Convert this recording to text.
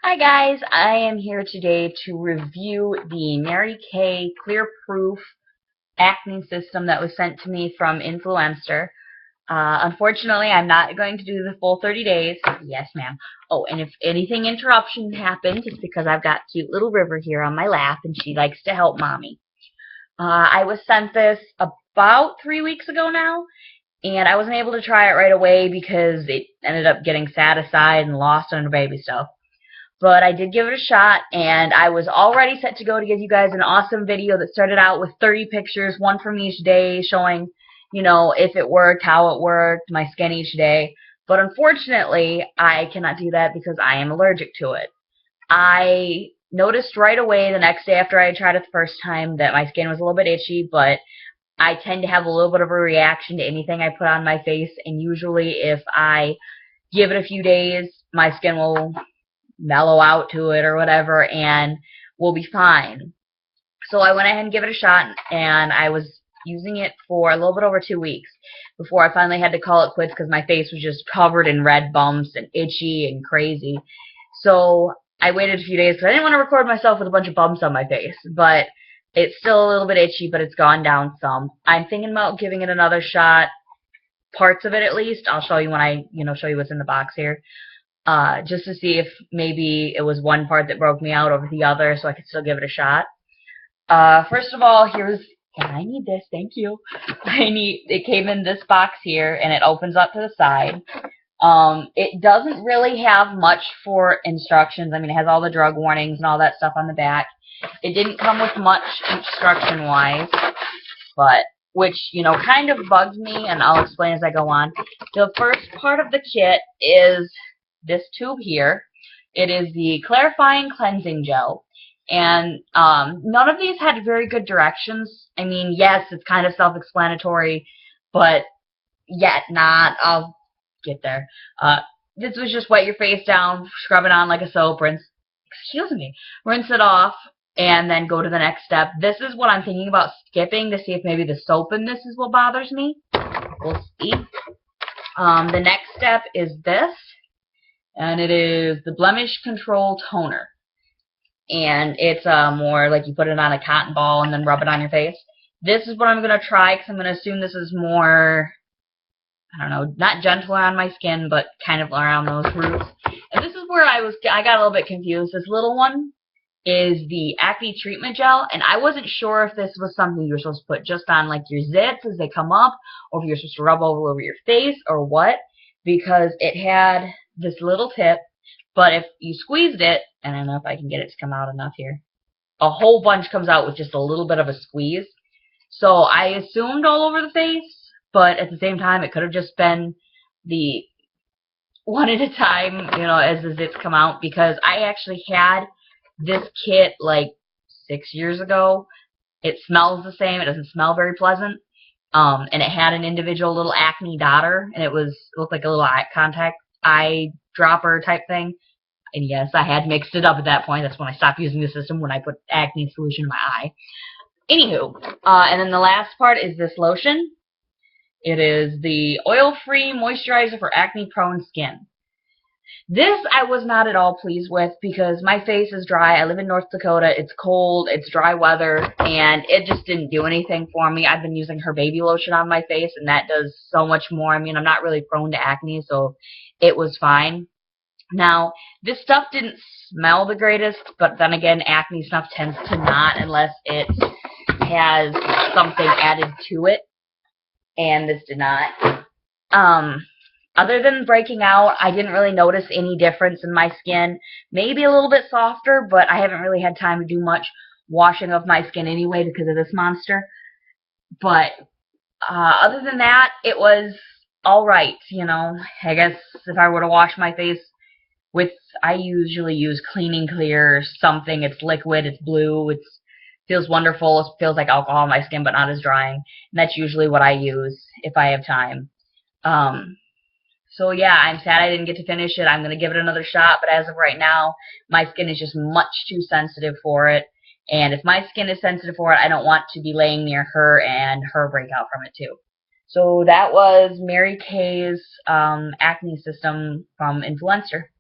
Hi guys, I am here today to review the Mary Kay Clear Proof acne system that was sent to me from Influenster. Unfortunately, I'm not going to do the full 30 days. Yes, ma'am. Oh, and if anything interruptions happen, it's because I've got cute little River here on my lap and she likes to help mommy. I was sent this about 3 weeks ago now, and I wasn't able to try it right away because it ended up getting sat aside and lost under baby stuff. But I did give it a shot, and I was already set to go to give you guys an awesome video that started out with 30 pictures, one from each day, showing, if it worked, how it worked, my skin each day. But unfortunately, I cannot do that because I am allergic to it. I noticed right away the next day after I tried it the first time that my skin was a little bit itchy, but I tend to have a little bit of a reaction to anything I put on my face, and usually if I give it a few days, my skin will mellow out to it or whatever, and we'll be fine. So I went ahead and gave it a shot, and I was using it for a little bit over 2 weeks before I finally had to call it quits because my face was just covered in red bumps and itchy and crazy. So I waited a few days because I didn't want to record myself with a bunch of bumps on my face, but it's still a little bit itchy, but it's gone down some. I'm thinking about giving it another shot, parts of it at least. I'll show you when I, show you what's in the box here. Just to see if maybe it was one part that broke me out over the other so I could still give it a shot. First of all, I need this, thank you. It came in this box here, and it opens up to the side. It doesn't really have much for instructions. I mean, it has all the drug warnings and all that stuff on the back. It didn't come with much instruction-wise, but which, kind of bugs me, and I'll explain as I go on. The first part of the kit is this tube here. It is the clarifying cleansing gel, and none of these had very good directions. I mean, yes, it's kind of self-explanatory, but yet not. I'll get there. This was just wet your face down, scrub it on like a soap, rinse it off, and then go to the next step. This is what I'm thinking about skipping to see if maybe the soap in this is what bothers me. We'll see. The next step is this, and it is the Blemish Control Toner. And it's more like you put it on a cotton ball and then rub it on your face. This is what I'm going to try because I'm going to assume this is more, I don't know, not gentler on my skin, but kind of around those roots. And this is where I got a little bit confused. This little one is the acne treatment gel, and I wasn't sure if this was something you were supposed to put just on like your zits as they come up, or if you're supposed to rub all over your face, or what, because it had this little tip, but if you squeezed it, and I don't know if I can get it to come out enough here, a whole bunch comes out with just a little bit of a squeeze. So I assumed all over the face, but at the same time, it could have just been the one at a time, as the zits come out, because I actually had this kit like 6 years ago. It smells the same. It doesn't smell very pleasant. And it had an individual little acne daughter, and it looked like a little eye dropper type thing. And yes, I had mixed it up at that point. That's when I stopped using the system, when I put acne solution in my eye. Anywho, and then the last part is this lotion. It is the oil-free moisturizer for acne-prone skin. This I was not at all pleased with because my face is dry. I live in North Dakota. It's cold. It's dry weather, and it just didn't do anything for me. I've been using her baby lotion on my face, and that does so much more. I mean, I'm not really prone to acne, so it was fine. Now, this stuff didn't smell the greatest, but then again, acne stuff tends to not unless it has something added to it, and this did not. Other than breaking out, I didn't really notice any difference in my skin. Maybe a little bit softer, but I haven't really had time to do much washing of my skin anyway because of this monster. But other than that, it was alright, I guess if I were to wash my face I usually use Clean & Clear or something. It's liquid, it's blue, it feels wonderful. It feels like alcohol on my skin, but not as drying. And that's usually what I use if I have time. So yeah, I'm sad I didn't get to finish it. I'm going to give it another shot, but as of right now, my skin is just much too sensitive for it. And if my skin is sensitive for it, I don't want to be laying near her and her break out from it too. So that was Mary Kay's acne system from Influenster.